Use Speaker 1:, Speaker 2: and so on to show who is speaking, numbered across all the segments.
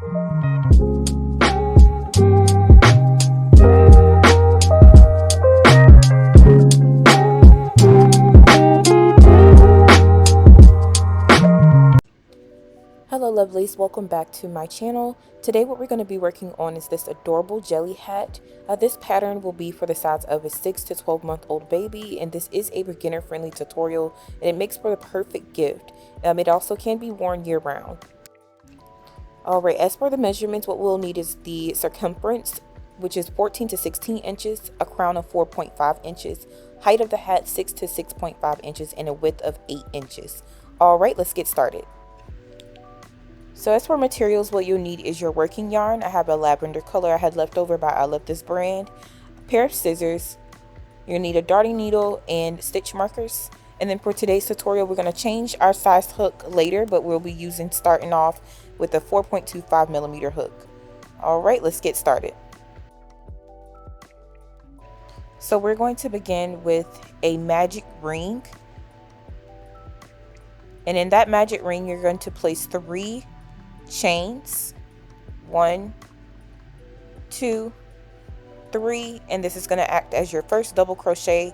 Speaker 1: Hello lovelies, welcome back to my channel. Today what we're going to be working on is this adorable jelly hat. This pattern will be for the size of a 6 to 12 month old baby, and this is a beginner friendly tutorial and it makes for the perfect gift. It also can be worn year round. Alright, as for the measurements, what we'll need is the circumference, which is 14 to 16 inches, a crown of 4.5 inches, height of the hat 6 to 6.5 inches, and a width of 8 inches. Alright, let's get started. So as for materials, what you'll need is your working yarn. I have a lavender color I had left over by I Love This brand, a pair of scissors, you'll need a darning needle and stitch markers. And then for today's tutorial, we're going to change our size hook later, but we'll be starting off with a 4.25 millimeter hook. Alright, let's get started. So we're going to begin with a magic ring. And in that magic ring, you're going to place 3 chains, 1, 2, 3, and this is going to act as your first double crochet.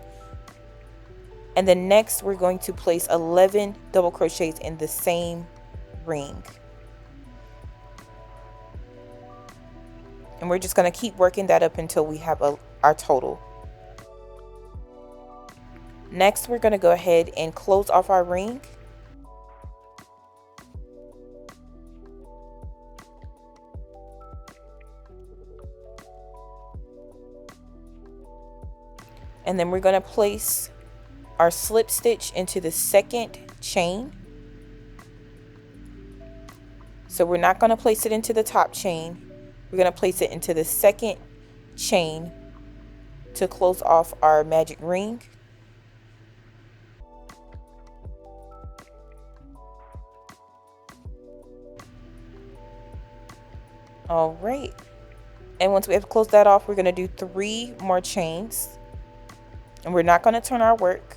Speaker 1: And then next we're going to place 11 double crochets in the same ring, and we're just going to keep working that up until we have our total. Next we're going to go ahead and close off our ring. And then we're going to place our slip stitch into the second chain. So we're not going to place it into the top chain. We're going to place it into the second chain to close off our magic ring. All right. And once we have closed that off, we're going to do 3 more chains. And we're not going to turn our work.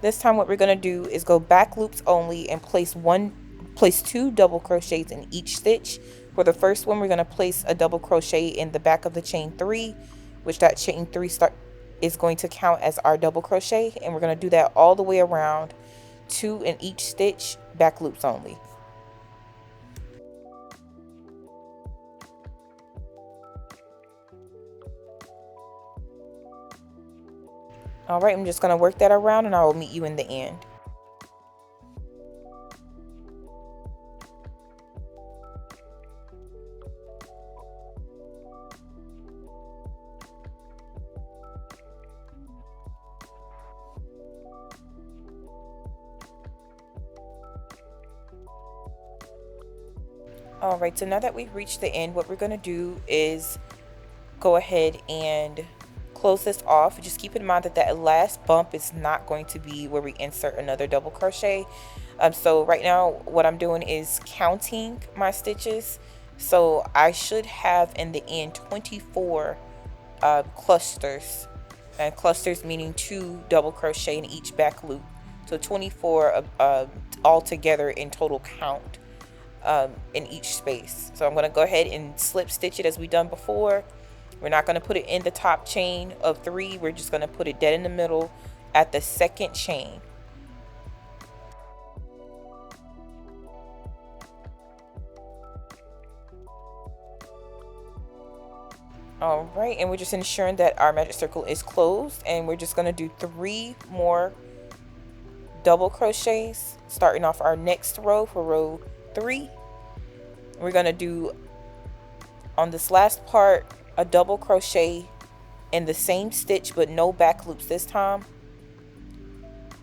Speaker 1: This time what we're going to do is go back loops only and place 2 double crochets in each stitch. For the first one, we're going to place a double crochet in the back of the chain 3, which that chain 3 is going to count as our double crochet, and we're going to do that all the way around, 2 in each stitch, back loops only. Alright, I'm just going to work that around and I will meet you in the end. Alright, so now that we've reached the end, what we're going to do is go ahead and close this off. Just keep in mind that that last bump is not going to be where we insert another double crochet. So right now what I'm doing is counting my stitches. So I should have in the end 24 clusters, and clusters meaning 2 double crochet in each back loop. So 24 all together in total count in each space. So I'm going to go ahead and slip stitch it as we done before. We're not going to put it in the top chain of 3. We're just going to put it dead in the middle at the second chain. Alright, and we're just ensuring that our magic circle is closed, and we're just going to do 3 more double crochets starting off our next row for row 3. We're going to do on this last part a double crochet in the same stitch but no back loops this time.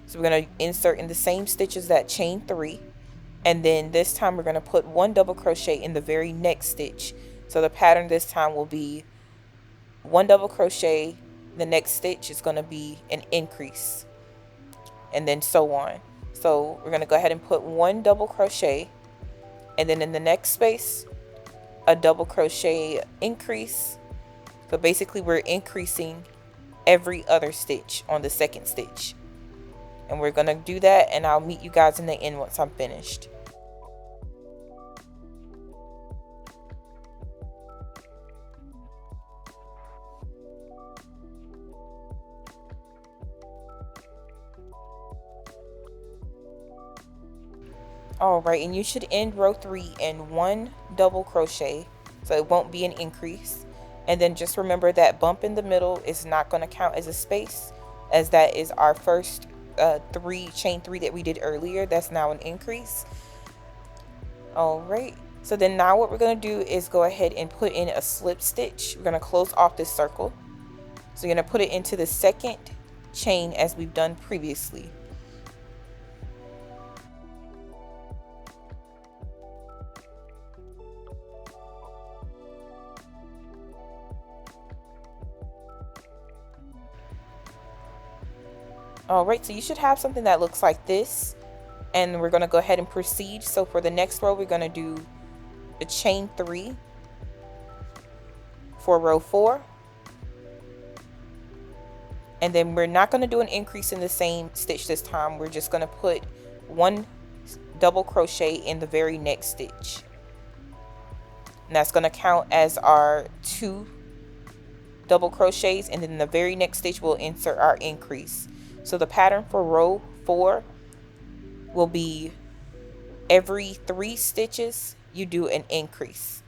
Speaker 1: So we're going to insert in the same stitch as that chain 3, and then this time we're going to put 1 double crochet in the very next stitch. So the pattern this time will be 1 double crochet, the next stitch is going to be an increase, and then so on. So we're going to go ahead and put 1 double crochet, and then in the next space a double crochet increase. So basically we're increasing every other stitch on the second stitch, and we're going to do that, and I'll meet you guys in the end once I'm finished. All right, and you should end row 3 in 1 double crochet, so it won't be an increase. And then just remember that bump in the middle is not going to count as a space, as that is our first chain 3 that we did earlier. That's now an increase. All right, so then now what we're going to do is go ahead and put in a slip stitch. We're going to close off this circle, so you're going to put it into the second chain as we've done previously. All right, so you should have something that looks like this, and we're going to go ahead and proceed. So for the next row, we're going to do a chain 3 for row 4, and then we're not going to do an increase in the same stitch this time. We're just going to put 1 double crochet in the very next stitch, and that's going to count as our 2 double crochets, and then the very next stitch we'll insert our increase. So the pattern for row 4 will be every 3 stitches you do an increase.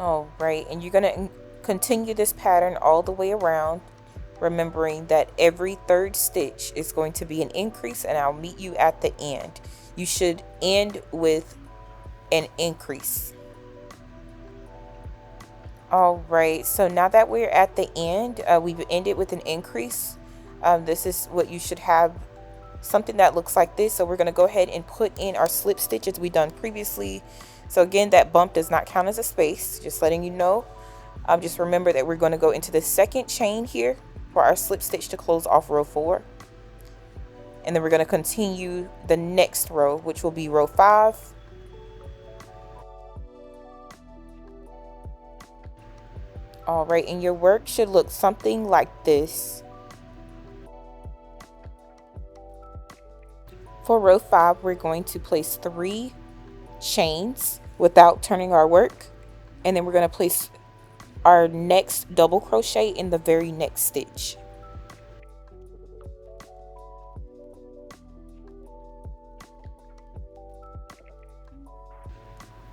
Speaker 1: All right, and you're going to continue this pattern all the way around, remembering that every 3rd stitch is going to be an increase, and I'll meet you at the end. You should end with an increase. All right, so now that we're at the end, we've ended with an increase. This is what you should have, something that looks like this. So we're going to go ahead and put in our slip stitches we done previously. So again, that bump does not count as a space, just letting you know. Just remember that we're going to go into the second chain here for our slip stitch to close off row 4. And then we're going to continue the next row, which will be row 5. All right, and your work should look something like this. For row 5, we're going to place 3 chains without turning our work, and then we're going to place our next double crochet in the very next stitch.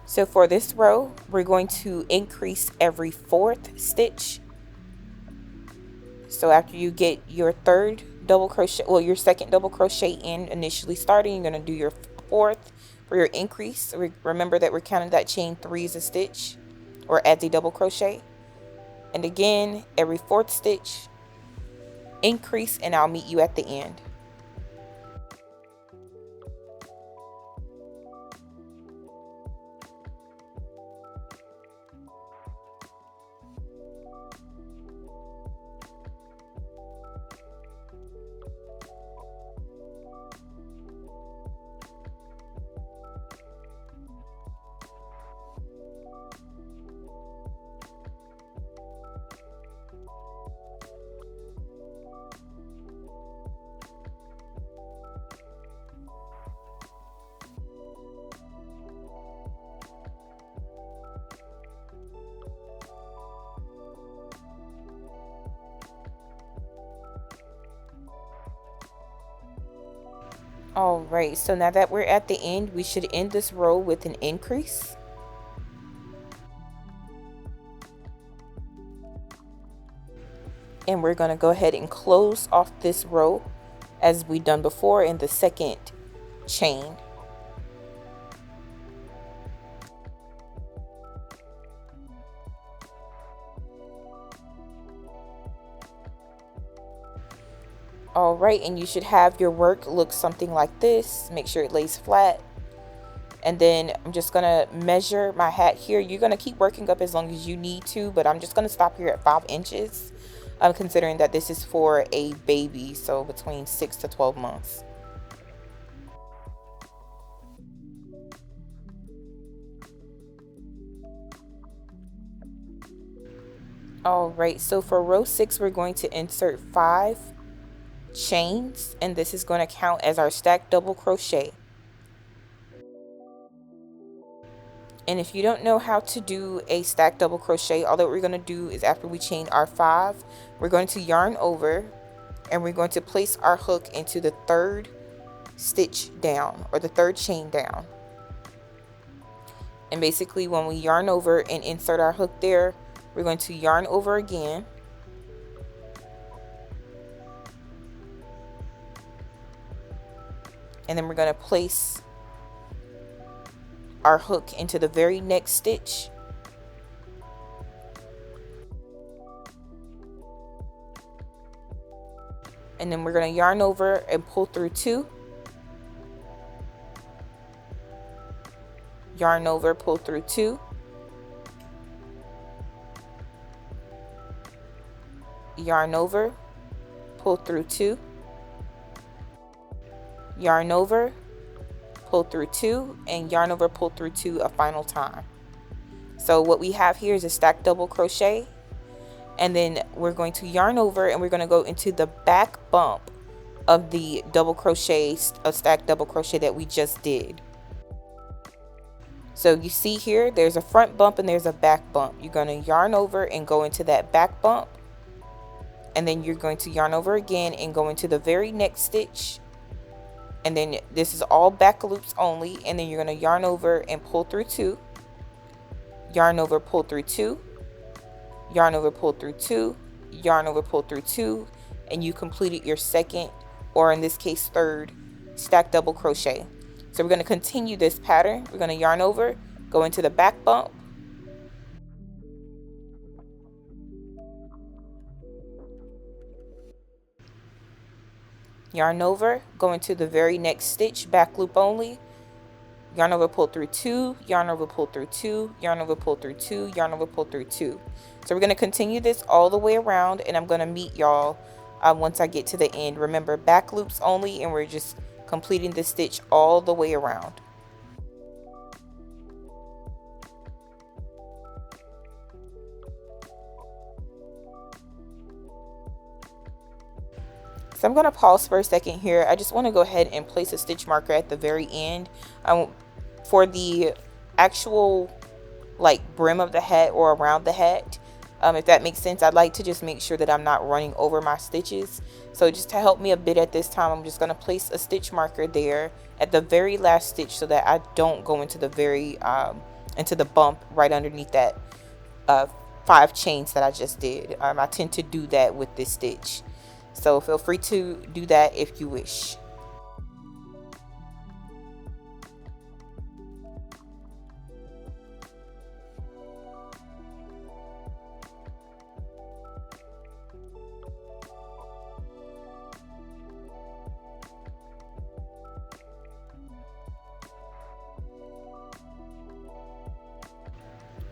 Speaker 1: So for this row, we're going to increase every 4th stitch. So after you get your 3rd double crochet, well, your 2nd double crochet in initially starting, you're going to do your 4th for your increase. Remember that we're counting that chain 3 as a stitch or as a double crochet. And again, every 4th stitch, increase, and I'll meet you at the end. All right, so now that we're at the end, we should end this row with an increase. And we're going to go ahead and close off this row as we done before in the second chain. All right, and you should have your work look something like this. Make sure it lays flat. And then I'm just gonna measure my hat here. You're gonna keep working up as long as you need to, but I'm just gonna stop here at 5 inches. I'm considering that this is for a baby, so between 6 to 12 months. All right, so for row 6 we're going to insert 5 chains, and this is going to count as our stacked double crochet. And if you don't know how to do a stacked double crochet, all that we're going to do is after we chain our 5, we're going to yarn over and we're going to place our hook into the third stitch down, or the third chain down. And basically when we yarn over and insert our hook there, we're going to yarn over again, and then we're going to place our hook into the very next stitch, and then we're going to yarn over and pull through 2, yarn over, pull through 2, yarn over, pull through 2, yarn over, pull through 2, and yarn over, pull through 2 a final time. So what we have here is a stacked double crochet, and then we're going to yarn over and we're going to go into the back bump of the double crochet, a stacked double crochet that we just did. So you see here, there's a front bump and there's a back bump. You're going to yarn over and go into that back bump, and then you're going to yarn over again and go into the very next stitch, and then this is all back loops only, and then you're going to yarn over and pull through 2, yarn over, pull through 2, yarn over, pull through 2, yarn over, pull through 2, and you completed your second, or in this case third, stacked double crochet. So we're going to continue this pattern. We're going to yarn over, go into the back bump, yarn over, go into the very next stitch, back loop only, yarn over, pull through 2, yarn over, pull through 2, yarn over, pull through 2, yarn over, pull through 2. So we're going to continue this all the way around, and I'm going to meet y'all once I get to the end. Remember, back loops only, and we're just completing the stitch all the way around. So I'm going to pause for a second here. I just want to go ahead and place a stitch marker at the very end for the actual like brim of the hat or around the hat. If that makes sense, I'd like to just make sure that I'm not running over my stitches. So just to help me a bit at this time, I'm just going to place a stitch marker there at the very last stitch so that I don't go into the very into the bump right underneath that 5 chains that I just did. I tend to do that with this stitch, so feel free to do that if you wish.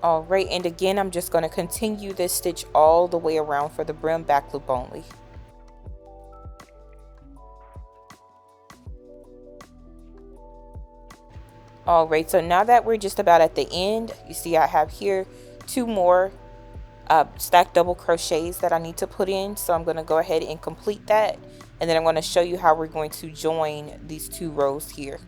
Speaker 1: All right, and again, I'm just going to continue this stitch all the way around for the brim, back loop only. All right, so now that we're just about at the end, you see I have here 2 more stacked double crochets that I need to put in. So I'm going to go ahead and complete that, and then I'm going to show you how we're going to join these 2 rows here.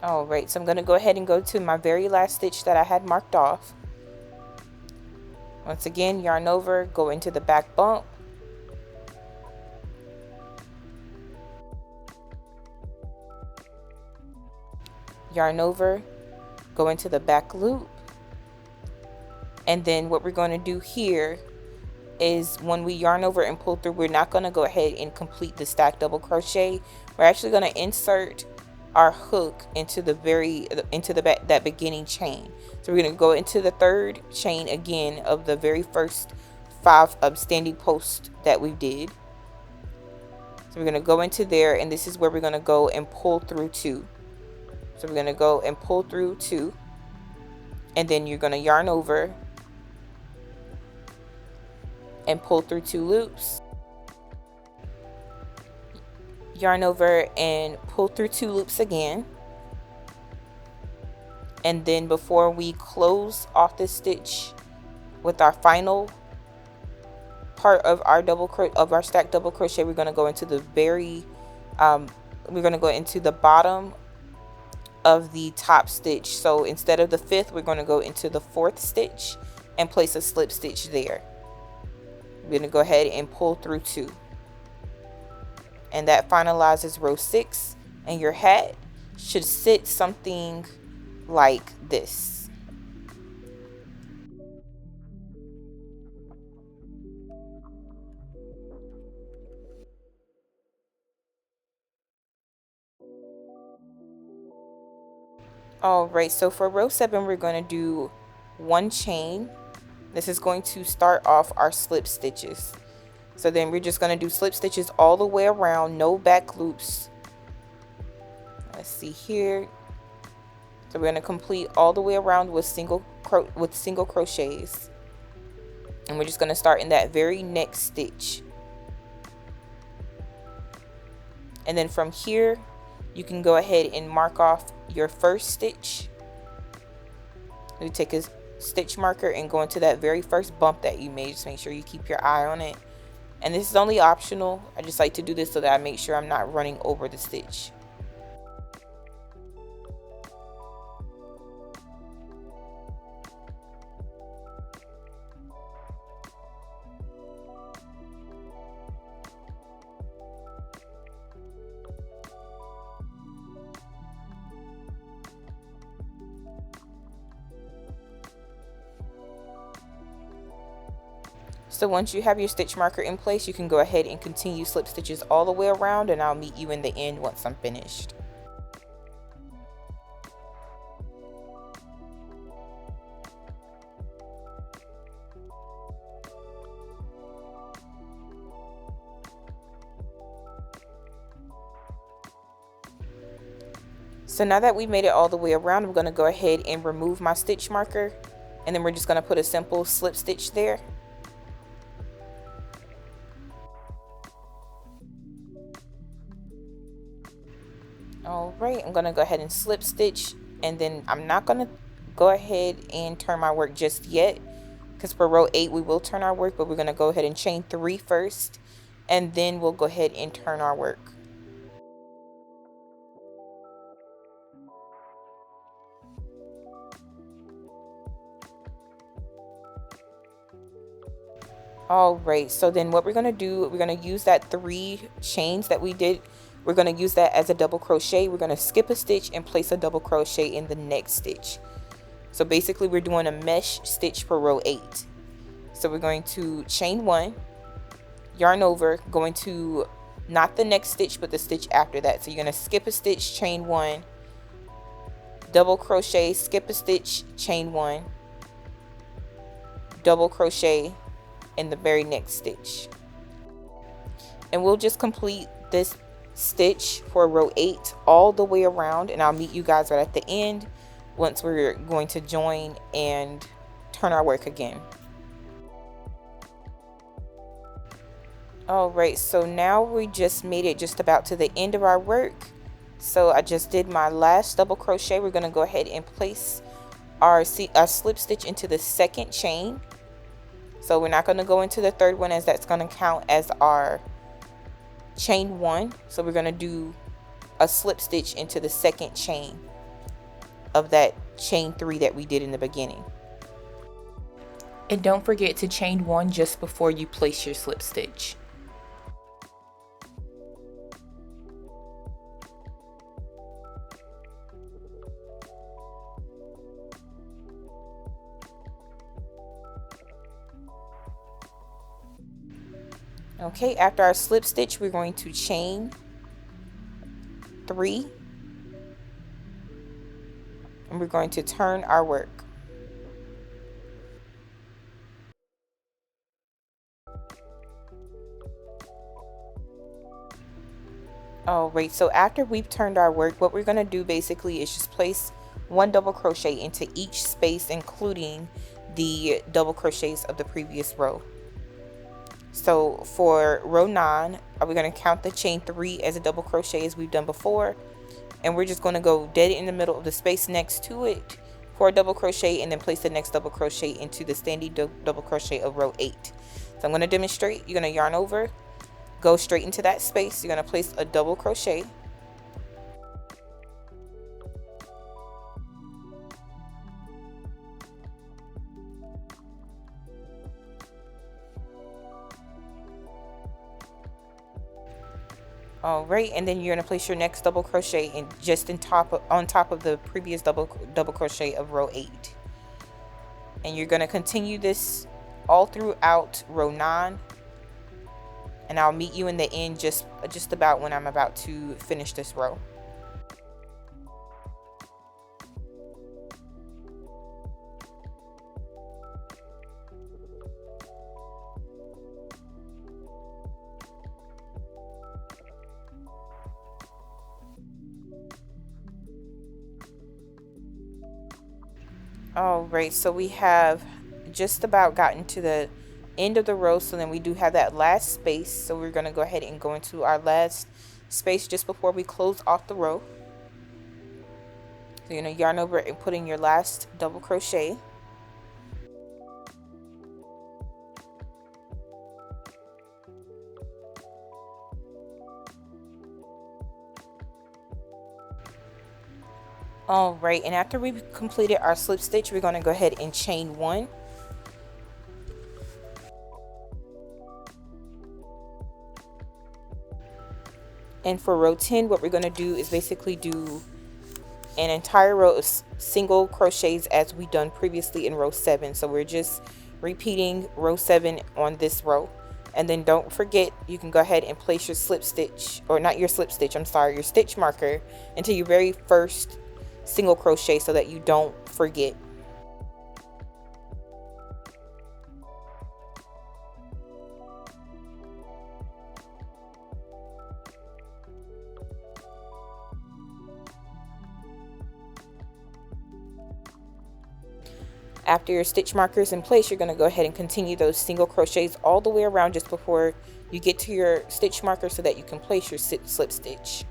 Speaker 1: All right, so I'm going to go ahead and go to my very last stitch that I had marked off. Once again, yarn over, go into the back bump, yarn over, go into the back loop, and then what we're going to do here is when we yarn over and pull through, we're not going to go ahead and complete the stacked double crochet. We're actually going to insert our hook into the that beginning chain. So we're going to go into the 3rd chain again of the very first 5 standing posts that we did. So we're going to go into there, and this is where we're going to go and pull through 2. So we're going to go and pull through 2, and then you're going to yarn over and pull through 2 loops, yarn over and pull through 2 loops again. And then before we close off this stitch with our final part of our stacked double crochet, we're going to go into the we're going to go into the bottom of the top stitch. So instead of the 5th, we're going to go into the 4th stitch and place a slip stitch there. We're going to go ahead and pull through 2, and that finalizes row 6, and your hat should sit something like this. Alright, so for row 7, we're going to do 1 chain. This is going to start off our slip stitches. So then we're just going to do slip stitches all the way around, no back loops. Let's see here. So we're going to complete all the way around with single crochets. And we're just going to start in that very next stitch. And then from here, you can go ahead and mark off your first stitch. You take a stitch marker and go into that very first bump that you made. Just make sure you keep your eye on it. And this is only optional. I just like to do this so that I make sure I'm not running over the stitch. So once you have your stitch marker in place, you can go ahead and continue slip stitches all the way around, and I'll meet you in the end once I'm finished. So now that we made it all the way around, I'm going to go ahead and remove my stitch marker, and then we're just going to put a simple slip stitch there. Alright, I'm going to go ahead and slip stitch, and then I'm not going to go ahead and turn my work just yet, because for row 8 we will turn our work, but we're going to go ahead and chain 3 first, and then we'll go ahead and turn our work. Alright, so then what we're going to do, we're going to use that 3 chains that we did. We're going to use that as a double crochet. We're going to skip a stitch and place a double crochet in the next stitch. So basically we're doing a mesh stitch for row 8. So we're going to chain 1, yarn over, going to not the next stitch but the stitch after that. So you're going to skip a stitch, chain 1, double crochet, skip a stitch, chain 1, double crochet in the very next stitch. And we'll just complete this stitch for row 8 all the way around, and I'll meet you guys right at the end once we're going to join and turn our work again. Alright, so now we just made it just about to the end of our work. So I just did my last double crochet. We're going to go ahead and place our slip stitch into the second chain. So we're not going to go into the third one, as that's going to count as our chain 1. So we're going to do a slip stitch into the second chain of that chain 3 that we did in the beginning. And don't forget to chain 1 just before you place your slip stitch. Okay, after our slip stitch, we're going to chain 3, and we're going to turn our work. All right, so after we've turned our work, what we're going to do basically is just place one double crochet into each space, including the double crochets of the previous row. So for row 9, we're going to count the chain 3 as a double crochet as we've done before, and we're just going to go dead in the middle of the space next to it for a double crochet, and then place the next double crochet into the standing double crochet of row 8. So I'm going to demonstrate. You're going to yarn over, go straight into that space, you're going to place a double crochet. All right, and then you're going to place your next double crochet in just on top of the previous double crochet of row 8, and you're going to continue this all throughout row 9, and I'll meet you in the end just about when I'm about to finish this row. All right, so we have just about gotten to the end of the row, so then we do have that last space, so we're going to go ahead and go into our last space just before we close off the row. So you're going to yarn over and put in your last double crochet. All right, and after we've completed our slip stitch, we're going to go ahead and chain 1. And for row 10, what we're going to do is basically do an entire row of single crochets as we done previously in row 7. So we're just repeating row 7 on this row. And then don't forget, you can go ahead and place your slip stitch, or not your slip stitch, I'm sorry, your stitch marker into your very first single crochet so that you don't forget. After your stitch marker is in place, you're going to go ahead and continue those single crochets all the way around just before you get to your stitch marker so that you can place your slip stitch.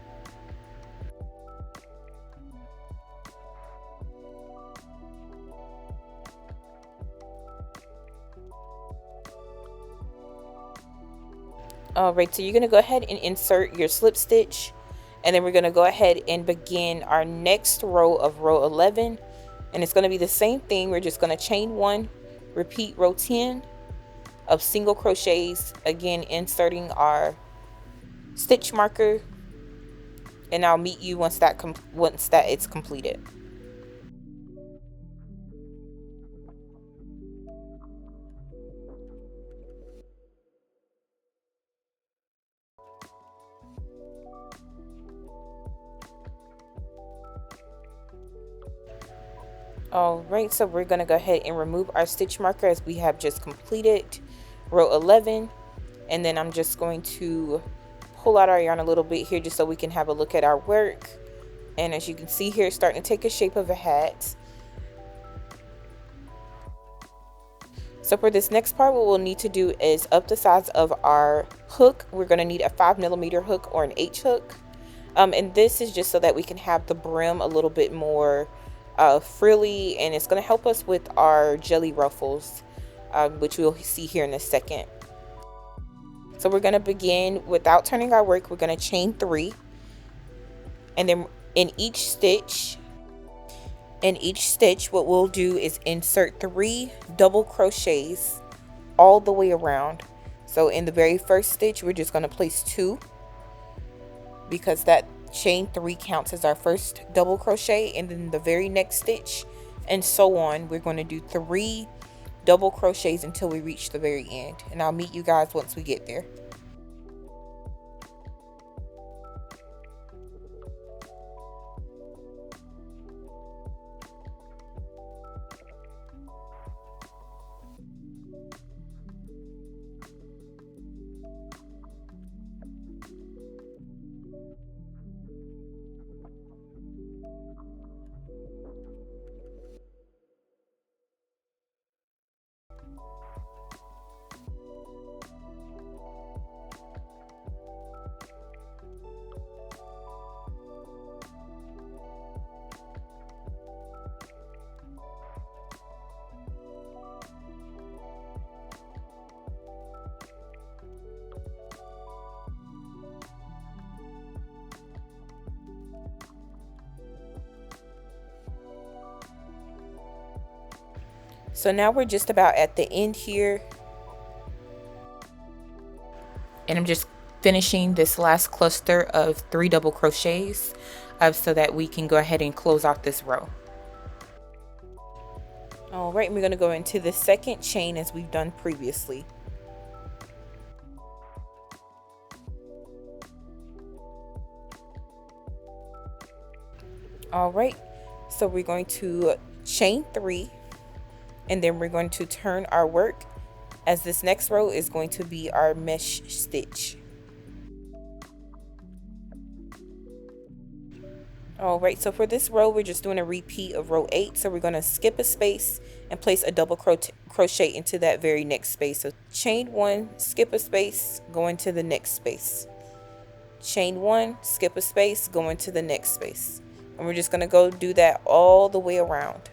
Speaker 1: Alright, so you're going to go ahead and insert your slip stitch, and then we're going to go ahead and begin our next row of row 11, and it's going to be the same thing. We're just going to chain 1, repeat row 10 of single crochets, again inserting our stitch marker, and I'll meet you once that it's completed. Alright, so we're going to go ahead and remove our stitch marker as we have just completed row 11, and then I'm just going to pull out our yarn a little bit here just so we can have a look at our work. And as you can see here, it's starting to take a shape of a hat. So for this next part, what we'll need to do is up the size of our hook. We're going to need a 5mm hook or an H hook. And this is just so that we can have the brim a little bit more frilly, and it's going to help us with our jelly ruffles, which we'll see here in a second. So we're going to begin without turning our work. We're going to chain 3, and then in each stitch what we'll do is insert 3 double crochets all the way around. So in the very first stitch, we're just going to place 2, because that chain 3 counts as our first double crochet, and then the very next stitch, and so on, we're going to do 3 double crochets until we reach the very end, and I'll meet you guys once we get there. So now we're just about at the end here, and I'm just finishing this last cluster of 3 double crochets so that we can go ahead and close out this row. All right, we're going to go into the second chain as we've done previously. All right, so we're going to chain 3, and then we're going to turn our work, as this next row is going to be our mesh stitch. All right, so for this row, we're just doing a repeat of row 8. So we're going to skip a space and place a double crochet into that very next space. So chain 1, skip a space, go into the next space. Chain 1, skip a space, go into the next space. And we're just going to go do that all the way around.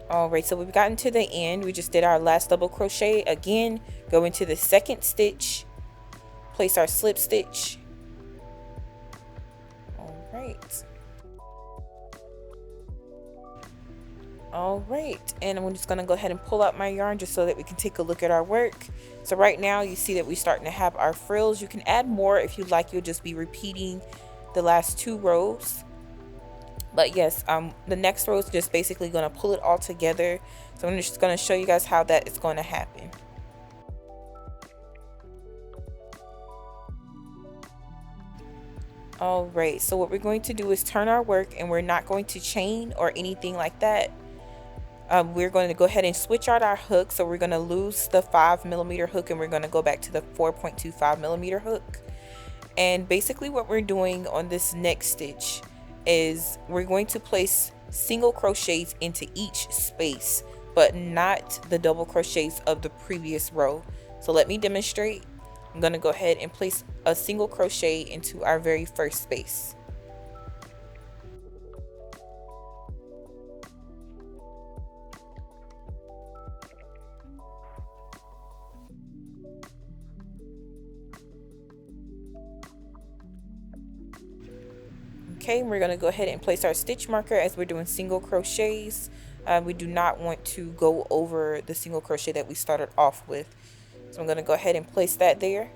Speaker 1: All right, so we've gotten to the end. We just did our last double crochet. Again, go into the second stitch, place our slip stitch. All right. All right, and I'm just gonna go ahead and pull out my yarn just so that we can take a look at our work. So right now you see that we're starting to have our frills. You can add more if you like. You'll just be repeating the last 2 rows. But yes, the next row is just basically going to pull it all together. So I'm just going to show you guys how that is going to happen. All right, so what we're going to do is turn our work, and we're not going to chain or anything like that. We're going to go ahead and switch out our hook. So we're going to lose the 5mm hook, and we're going to go back to the 4.25mm hook. And basically what we're doing on this next stitch is we're going to place single crochets into each space, but not the double crochets of the previous row. So let me demonstrate. I'm going to go ahead and place a single crochet into our very first space. Okay, we're going to go ahead and place our stitch marker as we're doing single crochets. We do not want to go over the single crochet that we started off with. So I'm going to go ahead and place that there.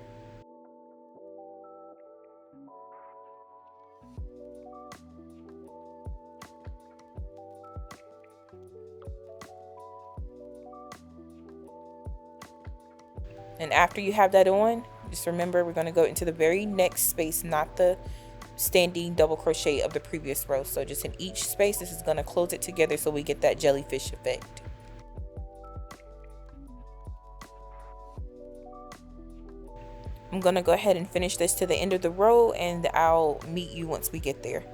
Speaker 1: And after you have that on, just remember we're going to go into the very next space, not the standing double crochet of the previous row. So just in each space, this is going to close it together so we get that jellyfish effect. I'm going to go ahead and finish this to the end of the row, and I'll meet you once we get there.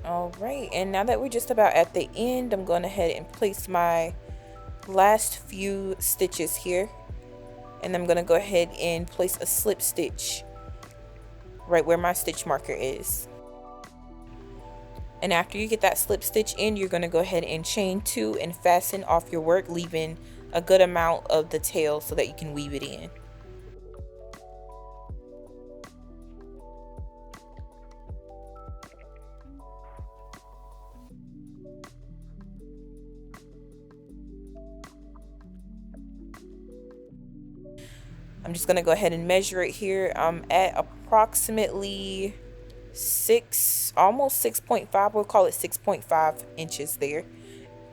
Speaker 1: All right, and now that we're just about at the end, I'm going ahead and place my last few stitches here, and I'm going to go ahead and place a slip stitch right where my stitch marker is. And after you get that slip stitch in, you're going to go ahead and chain 2 and fasten off your work, leaving a good amount of the tail so that you can weave it in. I'm just going to go ahead and measure it here. I'm at approximately almost 6.5, we'll call it 6.5 inches there.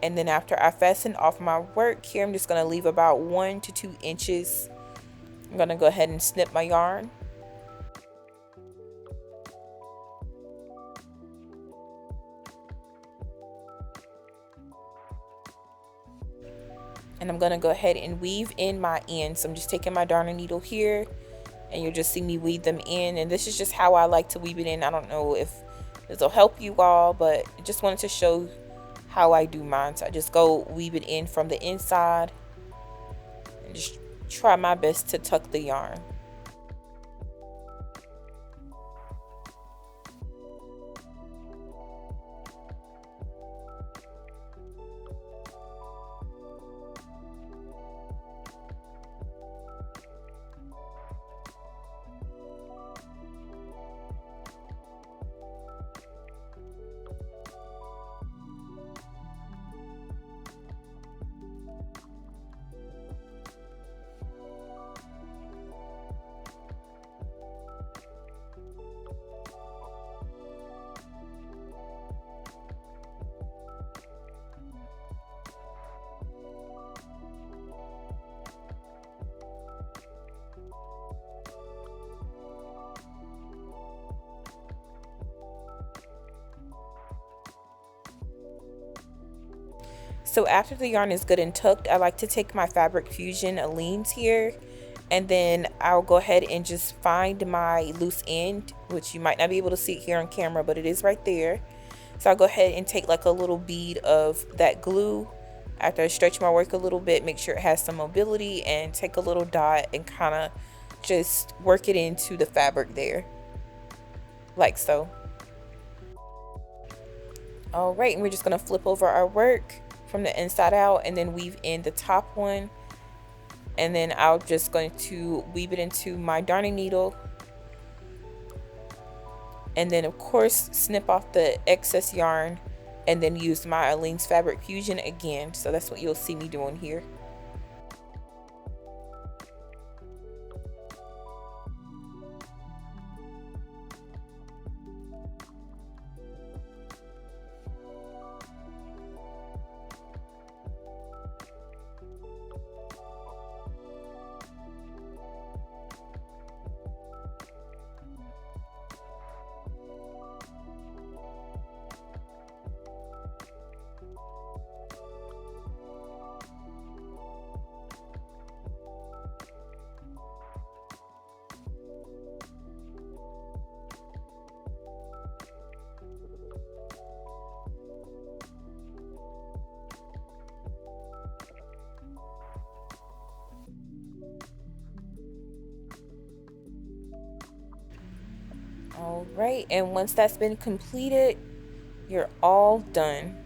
Speaker 1: And then after I fasten off my work here, I'm just going to leave about 1 to 2 inches. I'm going to go ahead and snip my yarn. And I'm gonna go ahead and weave in my ends. So I'm just taking my darning needle here, and you'll just see me weave them in. And this is just how I like to weave it in. I don't know if this will help you all, but I just wanted to show how I do mine. So I just go weave it in from the inside and just try my best to tuck the yarn. So after the yarn is good and tucked, I like to take my Fabric Fusion Aleene's here, and then I'll go ahead and just find my loose end, which you might not be able to see it here on camera, but it is right there. So I'll go ahead and take like a little bead of that glue after I stretch my work a little bit, make sure it has some mobility, and take a little dot and kind of just work it into the fabric there, like so. All right, and we're just gonna flip over our work from the inside out and then weave in the top one, and then I'm just going to weave it into my darning needle, and then of course snip off the excess yarn and then use my Aleene's Fabric Fusion again. So that's what you'll see me doing here. All right, and once that's been completed, you're all done.